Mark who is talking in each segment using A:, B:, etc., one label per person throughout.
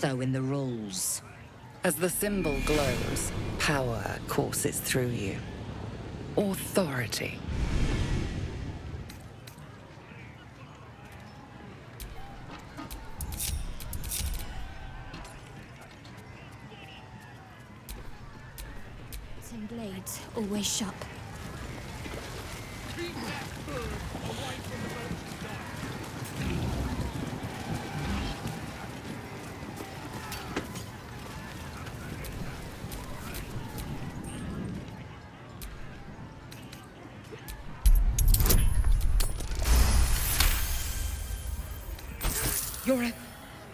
A: So in the rules.
B: As the symbol glows, power courses through you. Authority.
C: Same blades, always sharp.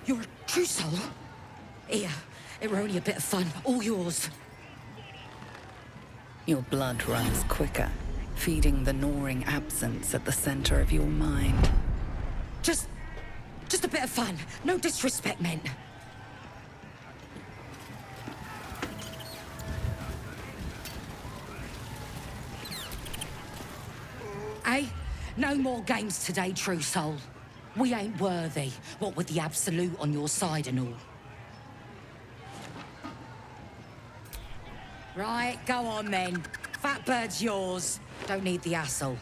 A: You're a true soul? Here, it were only a bit of fun, all yours.
B: Your blood runs quicker, feeding the gnawing absence at the center of your mind.
A: Just a bit of fun. No disrespect meant. Hey, no more games today, true soul. We ain't worthy, what with the Absolute on your side and all. Right, go on then. Fat bird's yours. Don't need the hassle.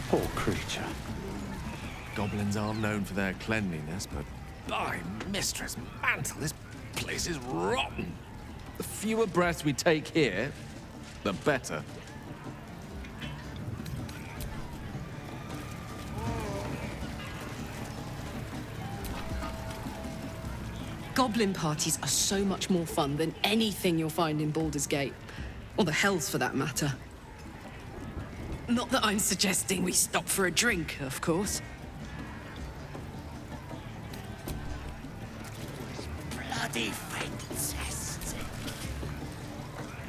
D: Poor creature.
E: Goblins aren't known for their cleanliness, but by Mistress Mantle, this place is rotten. The fewer breaths we take here, the better.
F: Goblin parties are so much more fun than anything you'll find in Baldur's Gate. Or the Hells, for that matter. Not that I'm suggesting we stop for a drink, of course.
A: Bloody fantastic.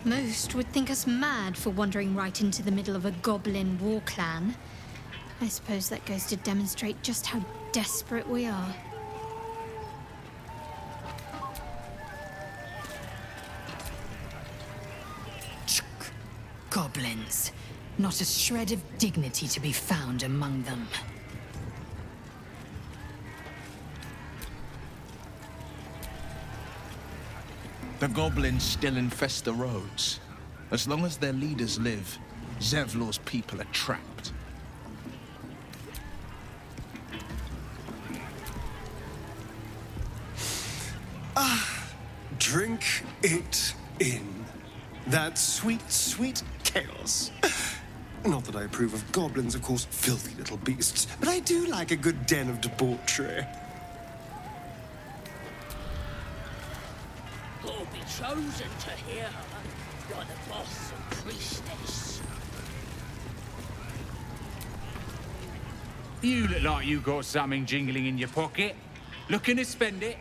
C: Most would think us mad for wandering right into the middle of a goblin war clan. I suppose that goes to demonstrate just how desperate we are.
A: Goblins. Not a shred of dignity to be found among them.
G: The goblins still infest the roads. As long as their leaders live, Zevlor's people are trapped.
D: Drink it in. That sweet, sweet chaos. Not that I approve of goblins, of course, filthy little beasts, but I do like a good den of debauchery.
H: You'll be chosen to hear her, like the boss and priestess.
I: You look like you got something jingling in your pocket. Looking to spend it?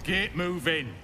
I: Get moving.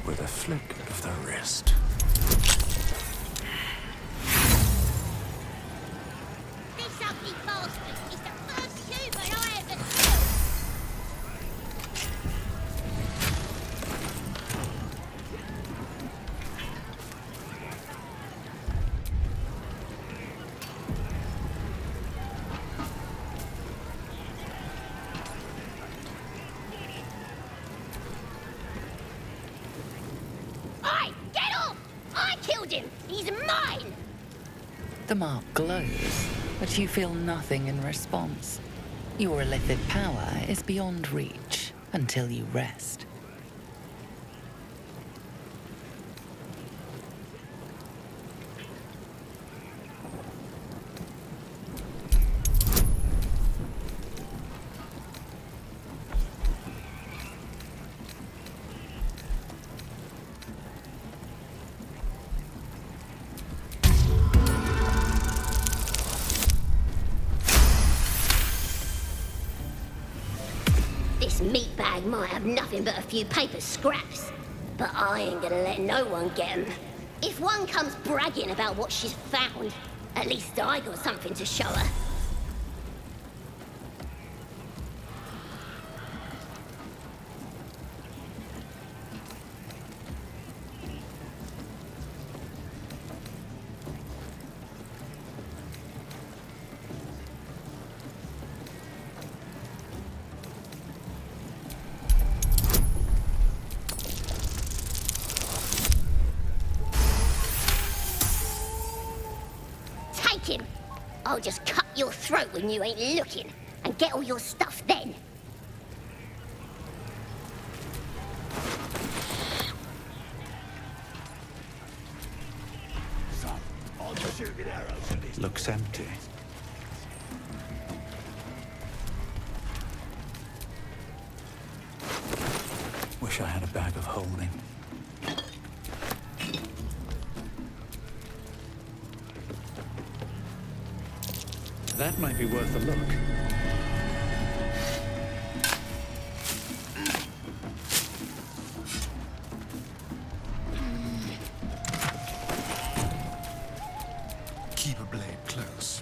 J: With a flick of the wrist.
H: This ugly bastard is the first human I ever killed. Oi, get off! I killed him. He's mine.
B: The mark glows, but you feel nothing in response. Your illithid power is beyond reach until you rest.
H: This meatbag might have nothing but a few paper scraps, but I ain't gonna let no one get 'em. If one comes bragging about what she's found, at least I got something to show her. Take him! I'll just cut your throat when you ain't looking, and get all your stuff then.
J: Looks empty. Wish I had a bag of holding. That might be worth a look.
D: Keep a blade close.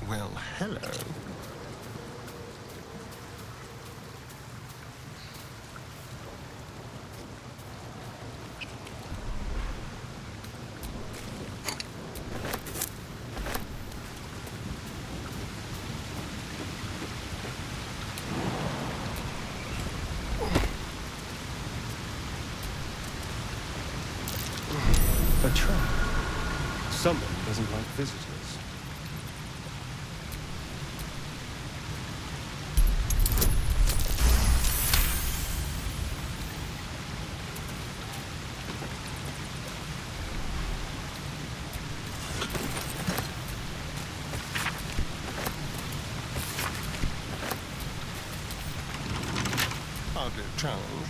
D: Well, hello. A trap. Someone doesn't like visitors. Hardly a challenge.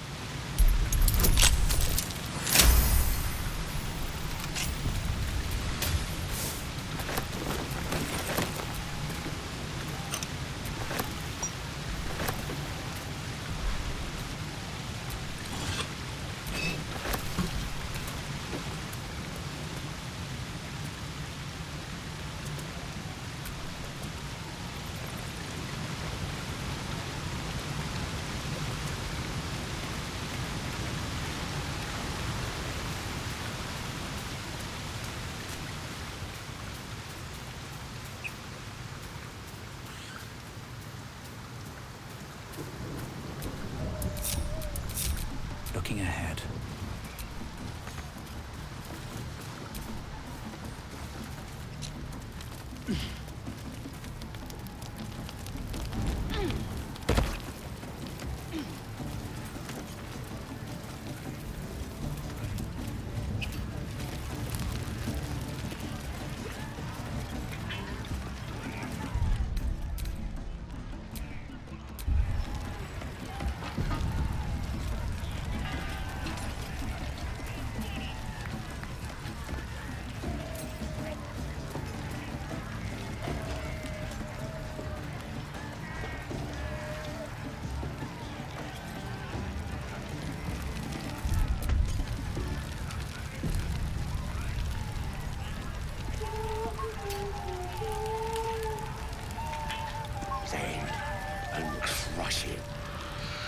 K: And crush it.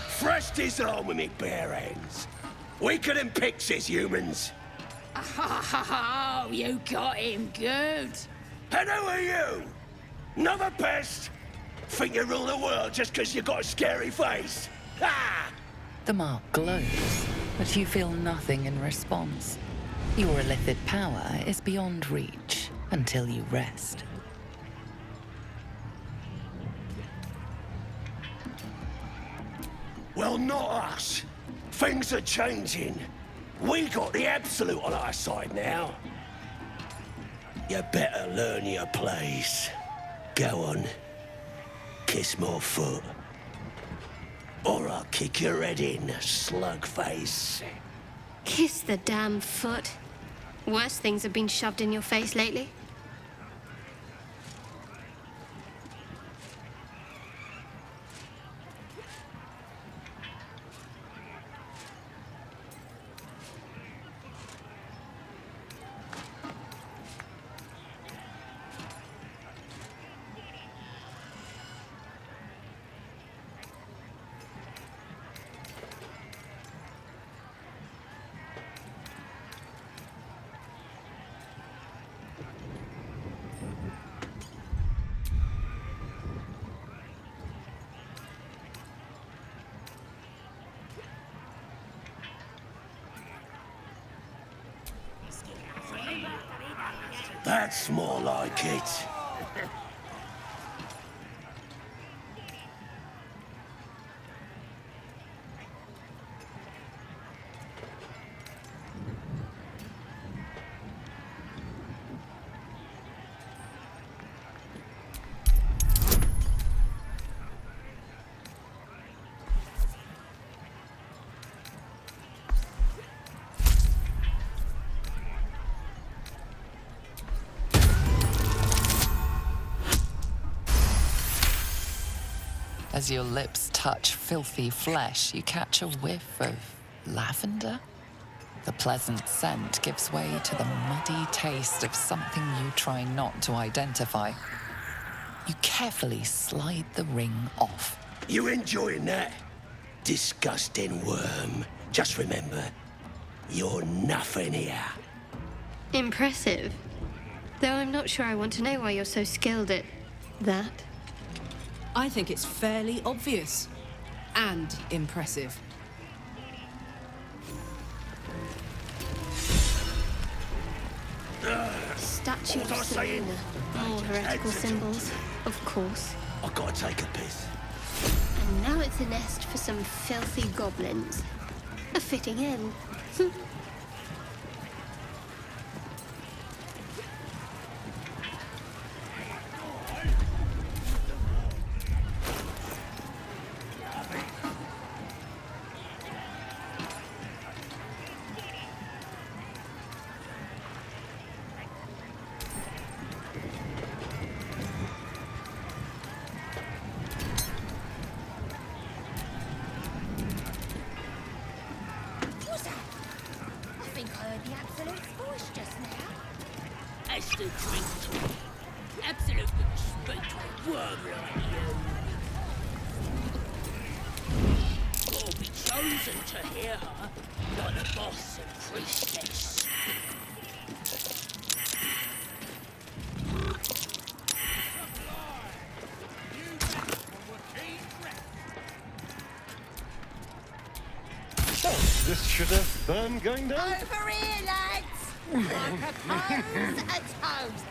K: Fresh disarm with me bare hands. Weaker than pixies, humans.
F: Oh, you got him good.
K: And who are you? Another pest? Think you rule the world just 'cause you got a scary face? Ha!
B: The mark glows, but you feel nothing in response. Your illithid power is beyond reach until you rest.
K: Well, not us. Things are changing. We got the Absolute on our side now. You better learn your place. Go on. Kiss my foot. Or I'll kick your head in, slug face.
L: Kiss the damn foot. Worse things have been shoved in your face lately.
K: That's more like it.
B: As your lips touch filthy flesh, you catch a whiff of lavender. The pleasant scent gives way to the muddy taste of something you try not to identify. You carefully slide the ring off.
K: You enjoying that? Disgusting worm. Just remember, you're nothing here.
L: Impressive. Though I'm not sure I want to know why you're so skilled at that.
F: I think it's fairly obvious. And impressive.
L: Statue of Selena. More heretical symbols, of course.
K: I gotta take a piss.
L: And now it's a nest for some filthy goblins. A fitting end.
D: This should have fun going down.
H: Over here, lads! I propose a toast.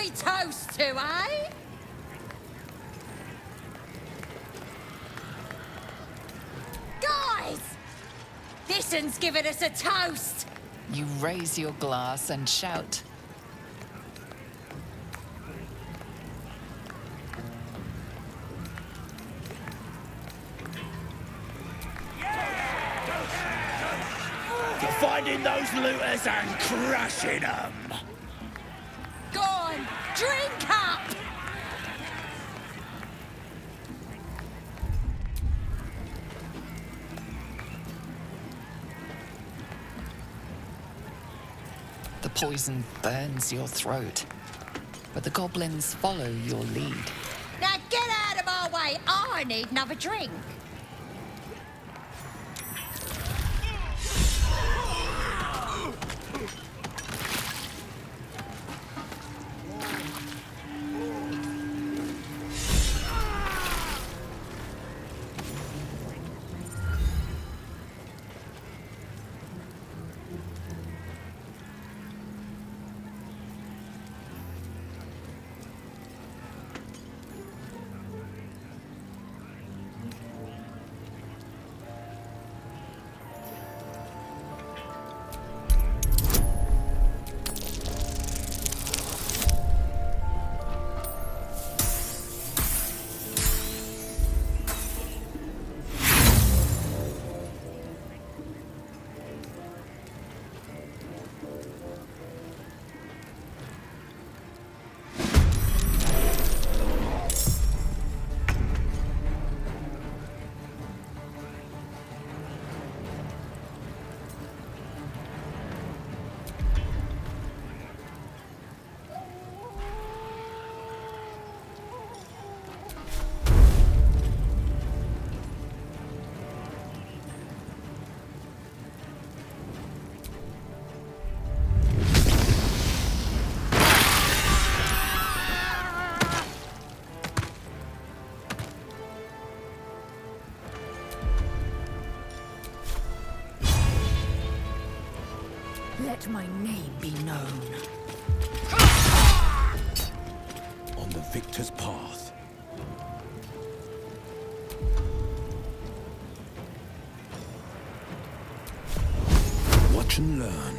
A: we toast to, eh? Guys! This one's giving us a toast!
B: You raise your glass and shout.
K: For finding those looters and crushing them.
A: Go on, drink up!
B: The poison burns your throat, but the goblins follow your lead.
A: Now get out of our way! I need another drink! Let my name be known.
K: On the victor's path. Watch and learn.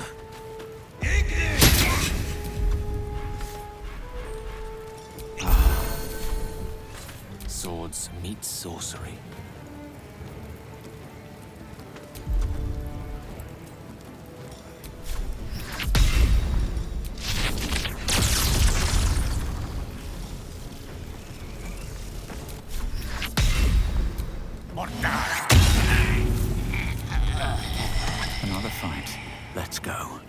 E: Swords meet sorcery.
J: Another fight. Let's go.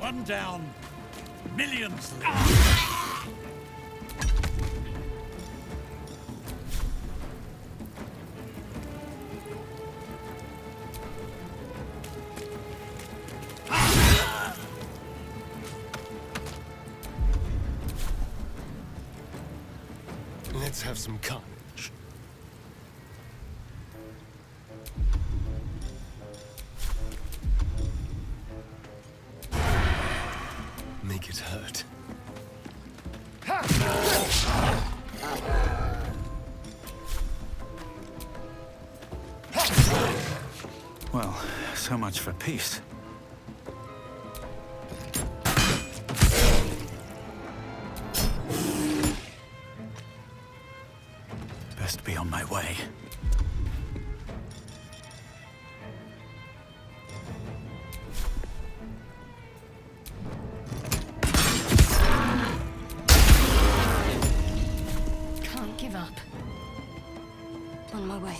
M: One down. Millions live.
D: Let's have some carnage. Make it hurt.
J: Well, so much for peace. Best be on my way.
H: Can't give up. On my way.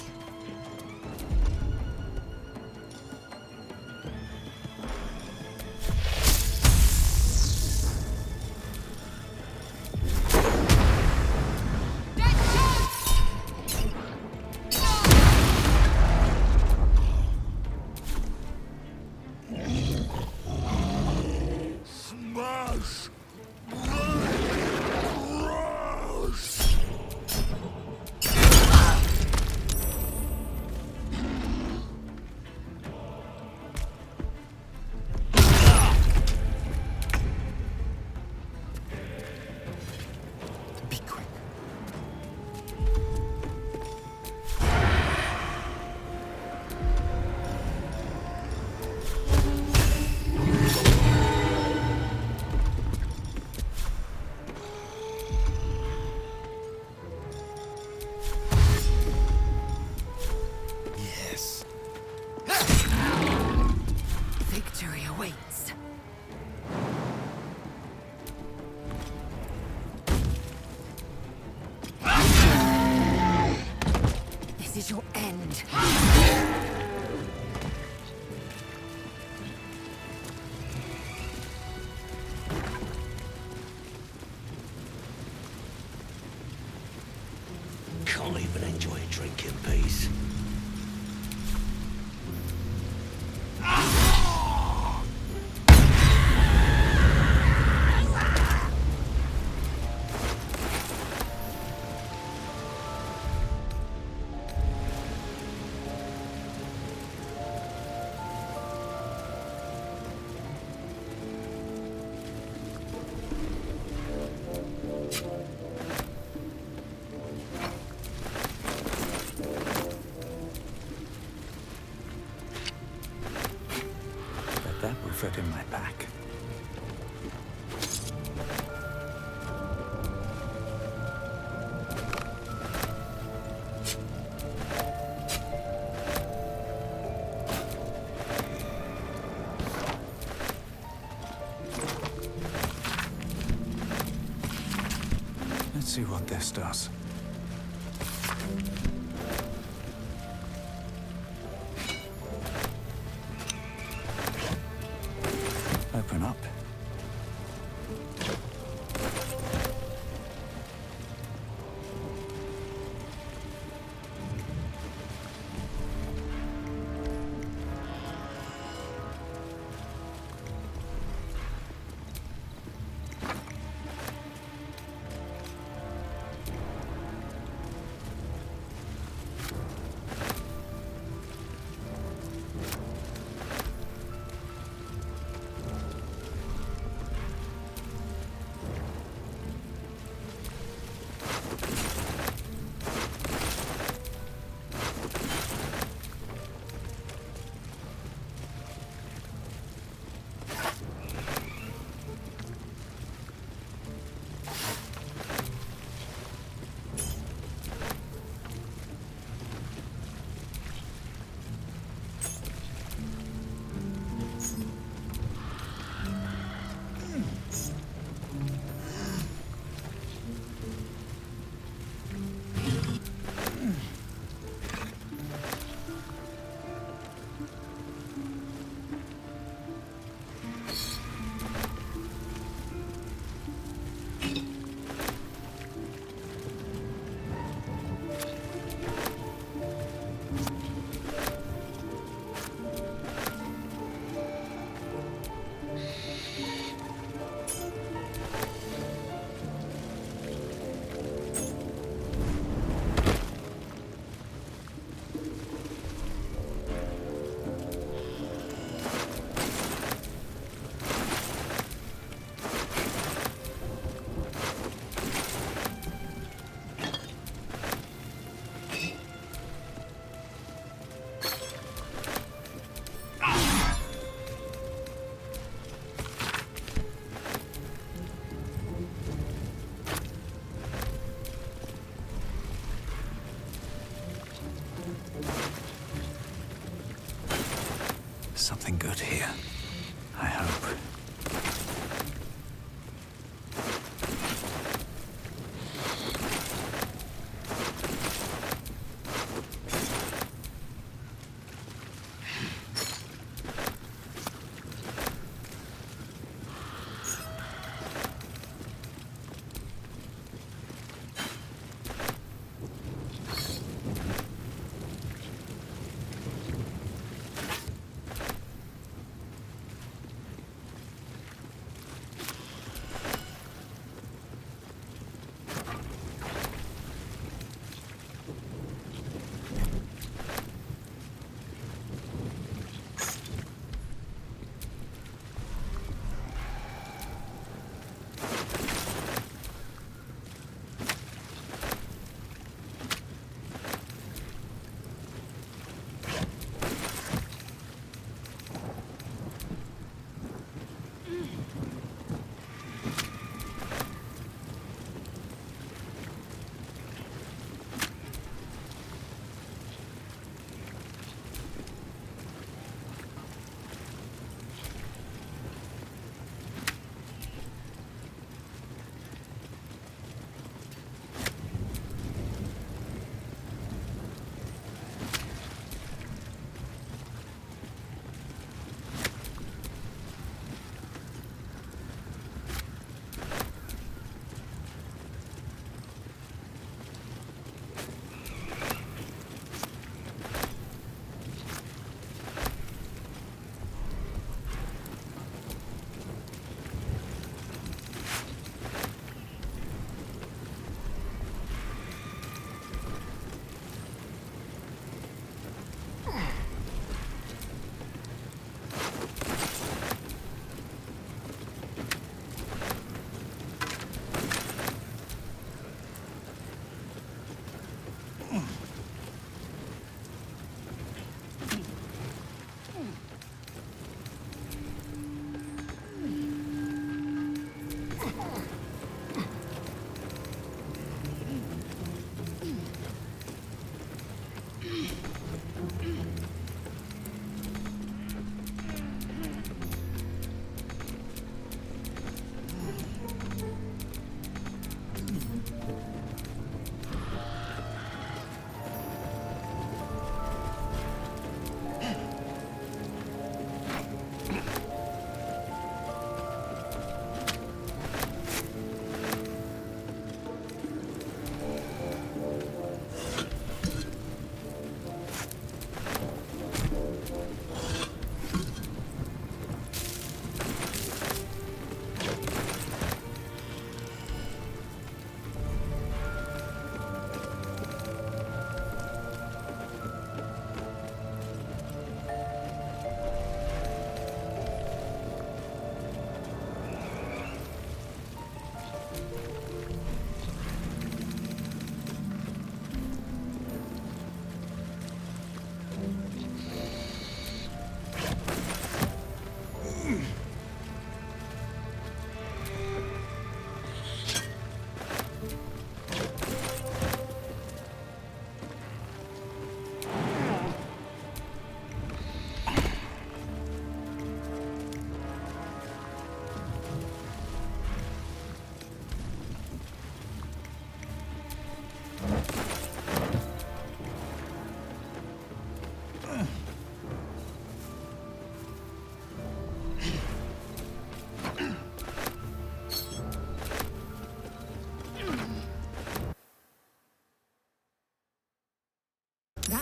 A: is your end.
K: Can't even enjoy a drink in peace.
J: That will fit in my pack. Let's see what this does. Open up. Something good here, I hope.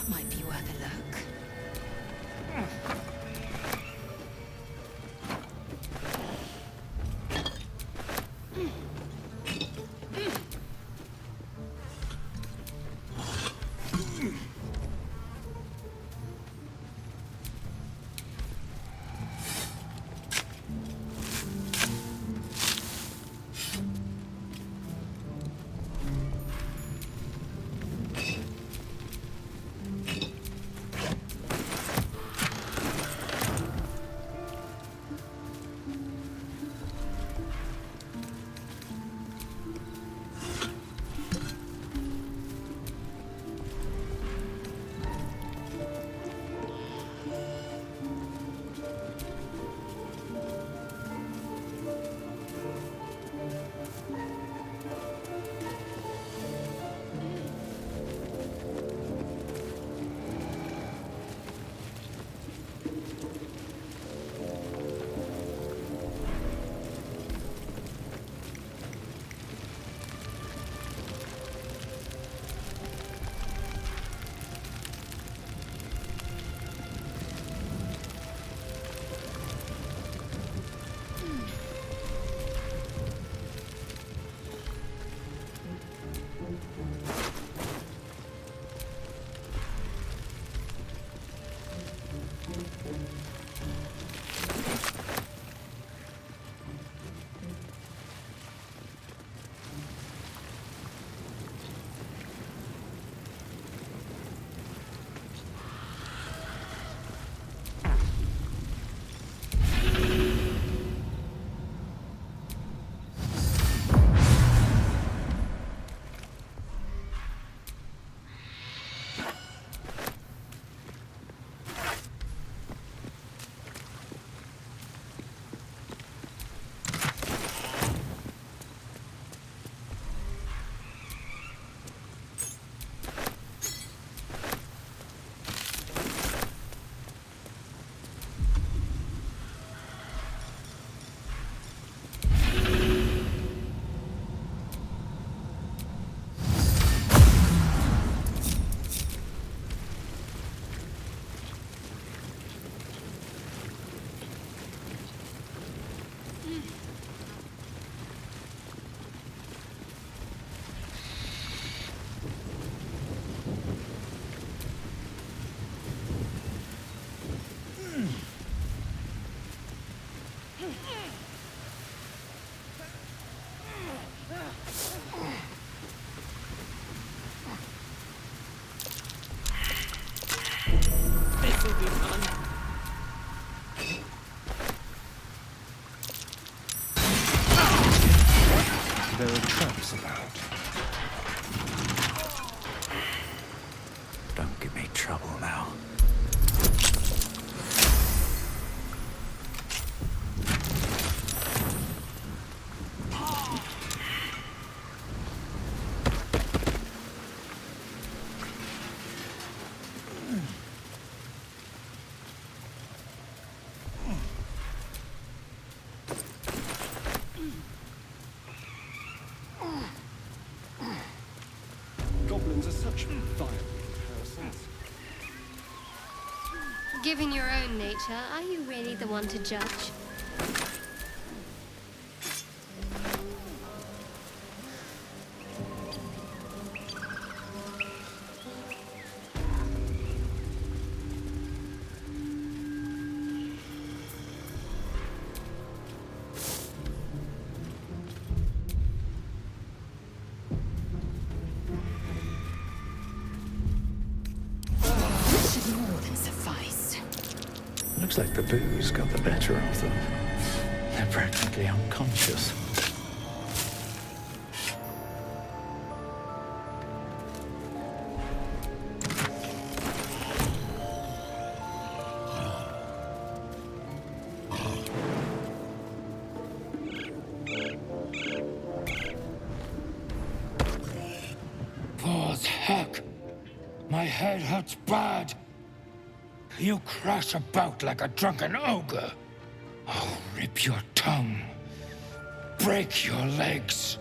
A: That might be worth a look.
J: There are traps about. Don't give me trouble now.
D: Goblins are such violent persons.
L: Given your own nature, are you really the one to judge?
J: Looks like the booze got the better of them. They're practically unconscious.
N: Oh, heck! My head hurts bad. You crash about like a drunken ogre. I'll rip your tongue, break your legs,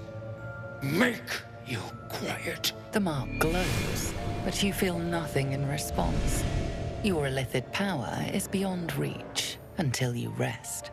N: make you quiet.
B: The mark glows, but you feel nothing in response. Your illithid power is beyond reach until you rest.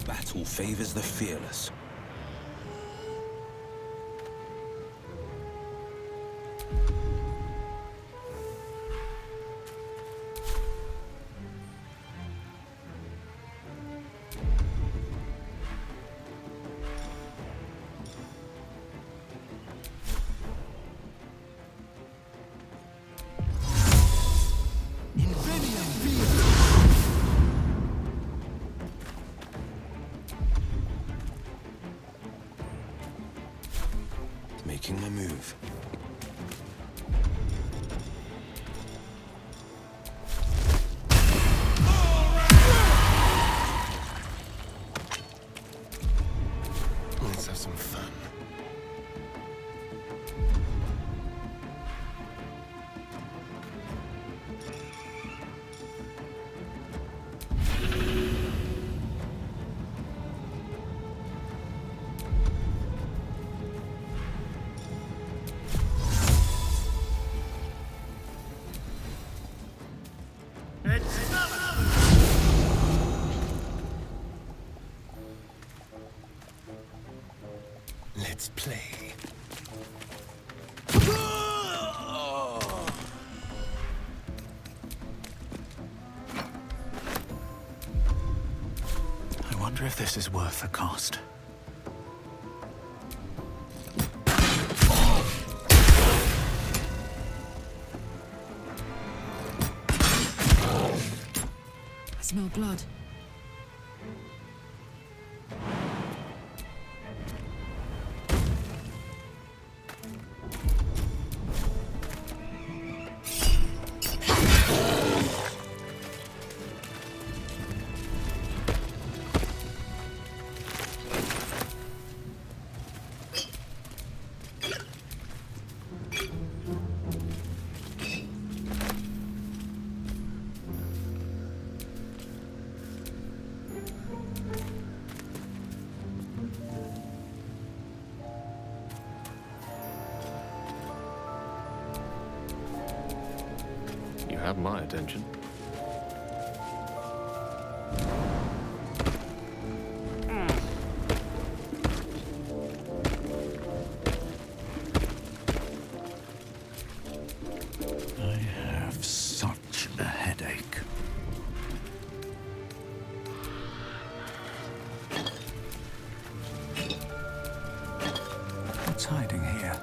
O: Battle favors the fearless. Making my move.
D: Let's have some fun. Let's play.
J: I wonder if this is worth the cost.
F: I smell blood.
E: You have my attention.
J: I have such a headache. What's hiding here?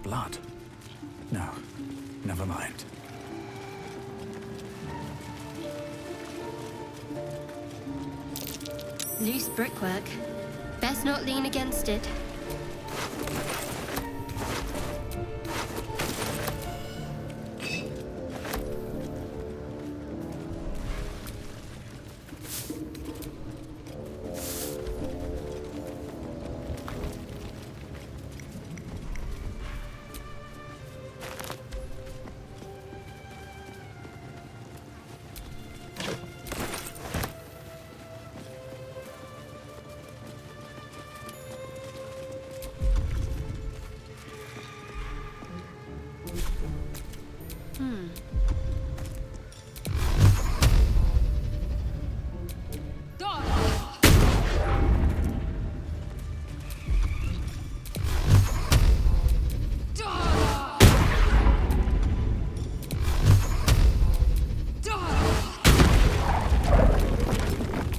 J: blood. No, never mind.
L: Loose brickwork. Best not lean against it.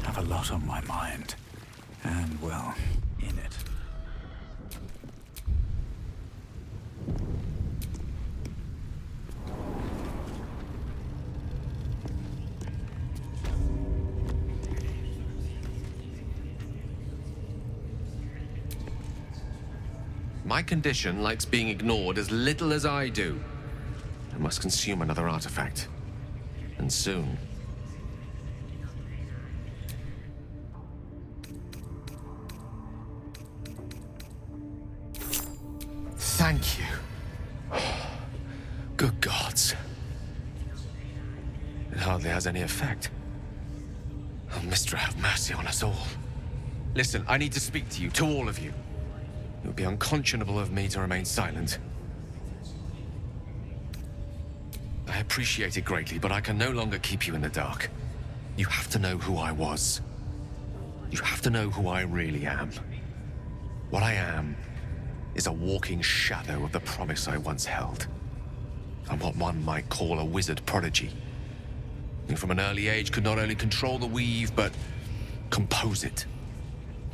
J: Have a lot on my mind. And, well, in it.
E: My condition likes being ignored as little as I do. I must consume another artifact. And soon. Thank you. Good gods. It hardly has any effect. Oh, Mystra, have mercy on us all. Listen, I need to speak to you, to all of you. It would be unconscionable of me to remain silent. I appreciate it greatly, but I can no longer keep you in the dark. You have to know who I was. You have to know who I really am. What I am is a walking shadow of the promise I once held. I'm what one might call a wizard prodigy, who from an early age could not only control the weave, but compose it,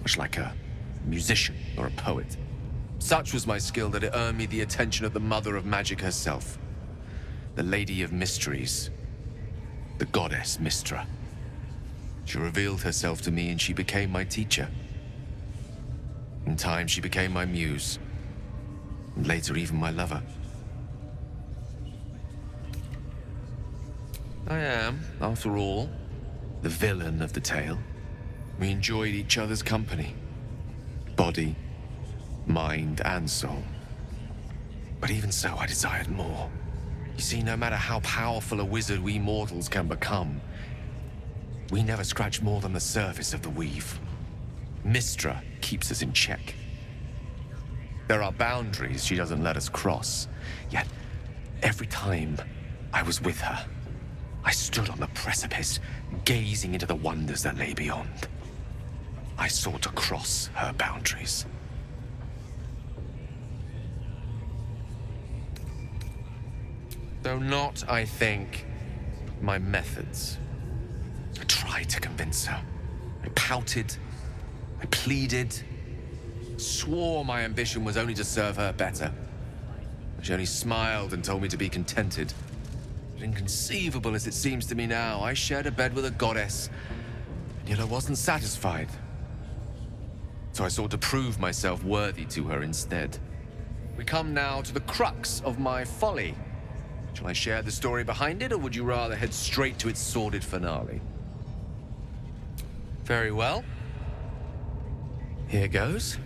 E: much like a musician or a poet. Such was my skill that it earned me the attention of the mother of magic herself, the Lady of Mysteries, the goddess Mystra. She revealed herself to me and she became my teacher. In time, she became my muse, and later even my lover. I am, after all, the villain of the tale. We enjoyed each other's company. Body, mind, and soul. But even so, I desired more. You see, no matter how powerful a wizard we mortals can become, we never scratch more than the surface of the weave. Mystra keeps us in check. There are boundaries she doesn't let us cross. Yet, every time I was with her, I stood on the precipice, gazing into the wonders that lay beyond. I sought to cross her boundaries. Though not, I think, my methods. I tried to convince her. I pouted. I pleaded. Swore my ambition was only to serve her better. She only smiled and told me to be contented. But inconceivable as it seems to me now, I shared a bed with a goddess, and yet I wasn't satisfied. So I sought to prove myself worthy to her instead. We come now to the crux of my folly. Shall I share the story behind it, or would you rather head straight to its sordid finale? Very well. Here goes.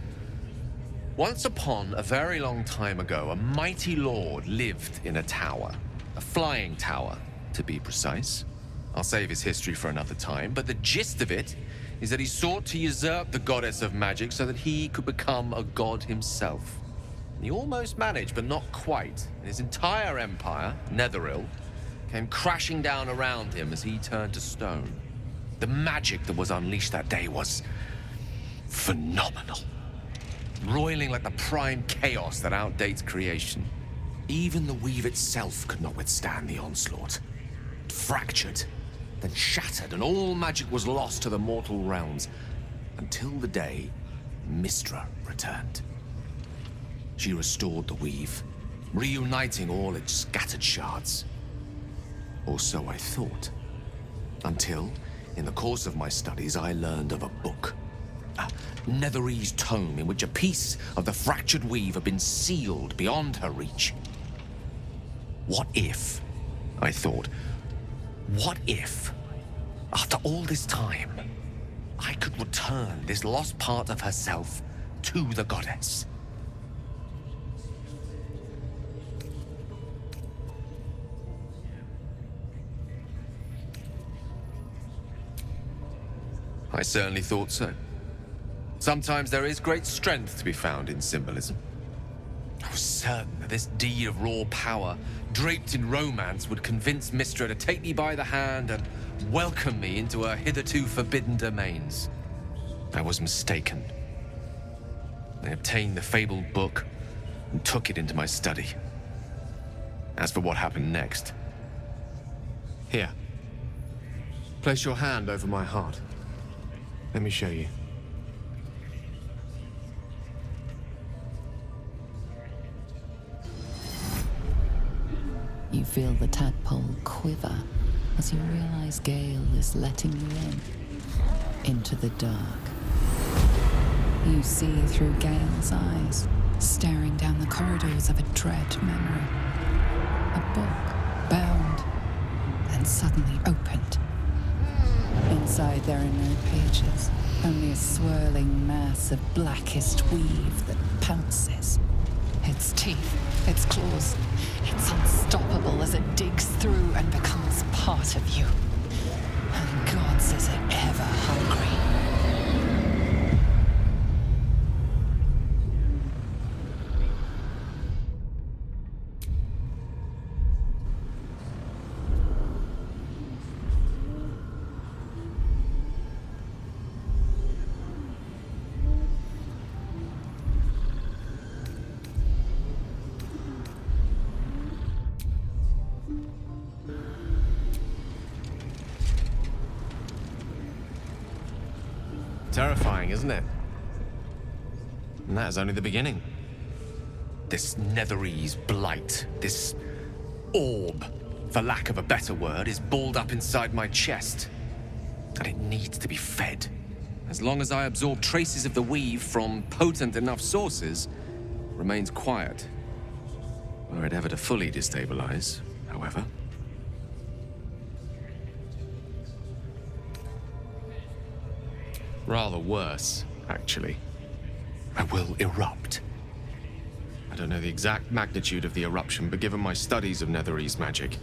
E: Once upon a very long time ago, a mighty lord lived in a tower. A flying tower, to be precise. I'll save his history for another time, but the gist of it is that he sought to usurp the goddess of magic so that he could become a god himself. He almost managed, but not quite. His entire empire, Netheril, came crashing down around him as he turned to stone. The magic that was unleashed that day was phenomenal. Roiling like the prime chaos that outdates creation. Even the weave itself could not withstand the onslaught. It fractured, then shattered, and all magic was lost to the mortal realms, until the day Mystra returned. She restored the weave, reuniting all its scattered shards. Or so I thought. Until, in the course of my studies, I learned of a book. A Netherese tome in which a piece of the fractured weave had been sealed beyond her reach. What if, I thought, what if, after all this time, I could return this lost part of herself to the goddess? I certainly thought so. Sometimes there is great strength to be found in symbolism. I was certain that this deed of raw power, draped in romance, would convince Mistra to take me by the hand and welcome me into her hitherto forbidden domains. I was mistaken. I obtained the fabled book and took it into my study. As for what happened next... Here. Place your hand over my heart. Let me show you.
B: You feel the tadpole quiver as you realize Gale is letting you into the dark. You see through Gale's eyes, staring down the corridors of a dread memory. A book, bound, and suddenly opened. Inside there are no pages, only a swirling mass of blackest weave that pounces. Its teeth, its claws, it's unstoppable as it digs through and becomes part of you. And gods, is it ever hungry.
E: Terrifying, isn't it? And that is only the beginning. This Netherese blight, this orb, for lack of a better word, is balled up inside my chest. And it needs to be fed. As long as I absorb traces of the weave from potent enough sources, it remains quiet. Were it ever to fully destabilize, however. Rather worse, actually. I will erupt. I don't know the exact magnitude of the eruption, but given my studies of Netherese magic,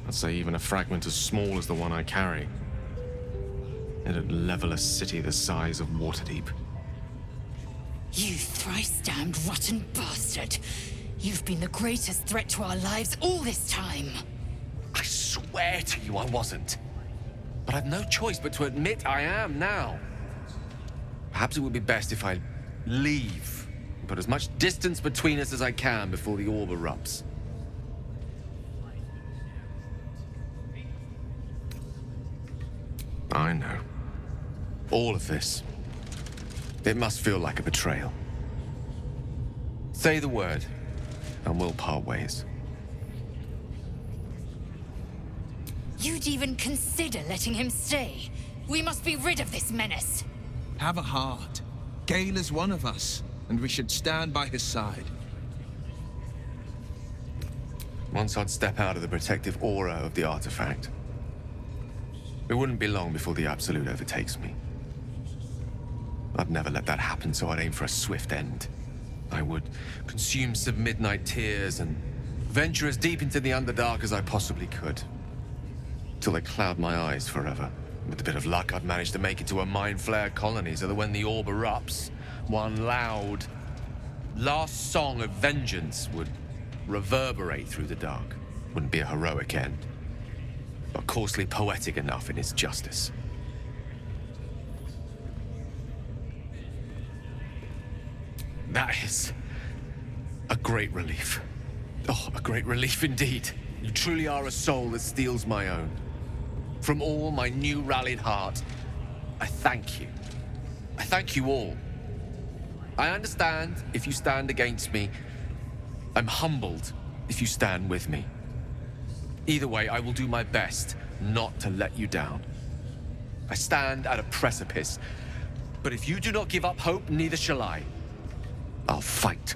E: I'd say even a fragment as small as the one I carry, it'd level a city the size of Waterdeep.
A: You thrice-damned rotten bastard! You've been the greatest threat to our lives all this time!
E: I swear to you I wasn't. But I've no choice but to admit I am now. Perhaps it would be best if I leave, and put as much distance between us as I can before the orb erupts. I know. All of this. It must feel like a betrayal. Say the word, and we'll part ways.
A: You'd even consider letting him stay. We must be rid of this menace.
G: Have a heart. Gale is one of us, and we should stand by his side.
E: Once I'd step out of the protective aura of the artifact, it wouldn't be long before the Absolute overtakes me. I'd never let that happen, so I'd aim for a swift end. I would consume some midnight tears and venture as deep into the Underdark as I possibly could. Till they cloud my eyes forever. With a bit of luck, I'd manage to make it to a Mind Flare colony so that when the orb erupts, one loud, last song of vengeance would reverberate through the dark. Wouldn't be a heroic end, but coarsely poetic enough in its justice. That is a great relief. Oh, a great relief indeed. You truly are a soul that steals my own. From all my new rallied heart, I thank you. I thank you all. I understand if you stand against me, I'm humbled if you stand with me. Either way, I will do my best not to let you down. I stand at a precipice, but if you do not give up hope, neither shall I. I'll fight.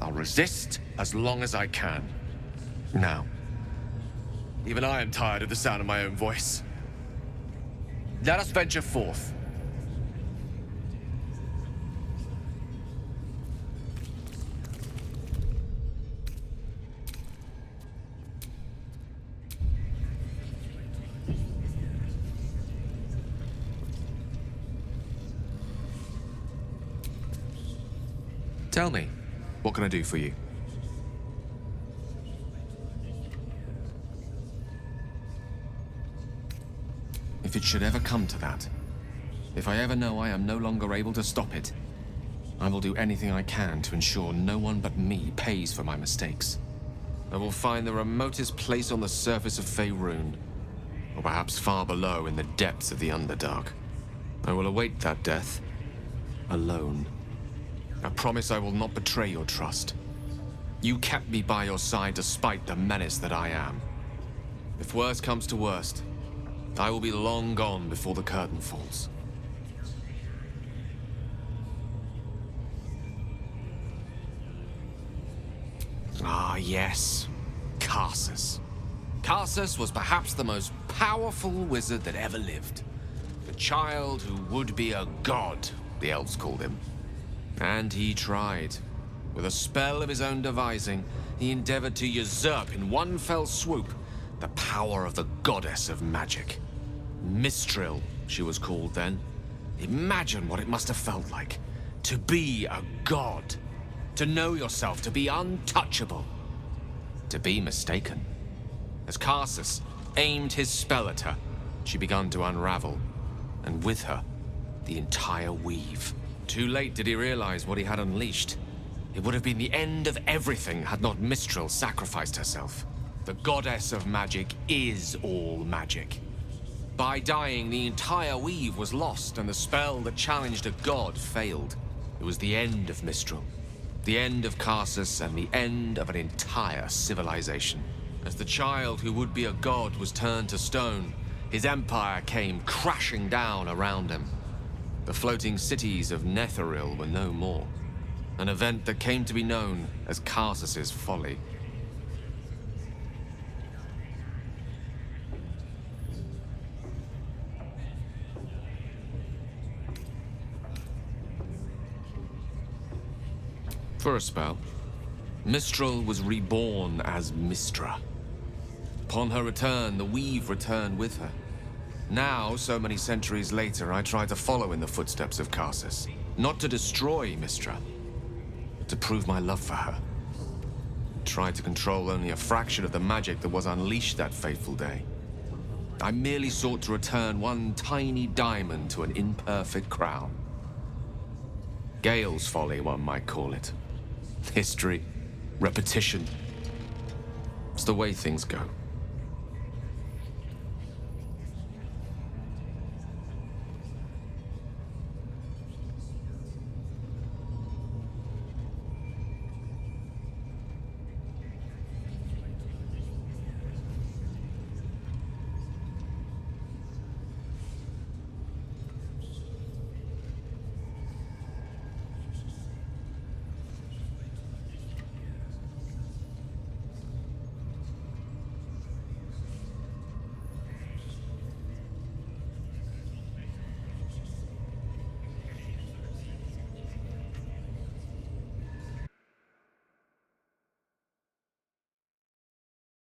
E: I'll resist as long as I can. Now, even I am tired of the sound of my own voice. Let us venture forth. Tell me, what can I do for you? If it should ever come to that, if I ever know I am no longer able to stop it, I will do anything I can to ensure no one but me pays for my mistakes. I will find the remotest place on the surface of Faerun, or perhaps far below in the depths of the Underdark. I will await that death, alone. I promise I will not betray your trust. You kept me by your side despite the menace that I am. If worst comes to worst, I will be long gone before the curtain falls. Ah, yes. Karsus. Karsus was perhaps the most powerful wizard that ever lived. The child who would be a god, the elves called him. And he tried. With a spell of his own devising, he endeavored to usurp in one fell swoop the power of the goddess of magic. Mistral, she was called then. Imagine what it must have felt like to be a god. To know yourself, to be untouchable. To be mistaken. As Karsus aimed his spell at her, she began to unravel. And with her, the entire weave. Too late did he realize what he had unleashed. It would have been the end of everything had not Mistral sacrificed herself. The goddess of magic is all magic. By dying, the entire weave was lost, and the spell that challenged a god failed. It was the end of Mistral. The end of Karsus, and the end of an entire civilization. As the child who would be a god was turned to stone, his empire came crashing down around him. The floating cities of Netheril were no more. An event that came to be known as Karsus's folly. For a spell, Mistral was reborn as Mistra. Upon her return, the weave returned with her. Now, so many centuries later, I try to follow in the footsteps of Karsus. Not to destroy Mistra, but to prove my love for her. I tried to control only a fraction of the magic that was unleashed that fateful day. I merely sought to return one tiny diamond to an imperfect crown. Gale's folly, one might call it. History, repetition. It's the way things go.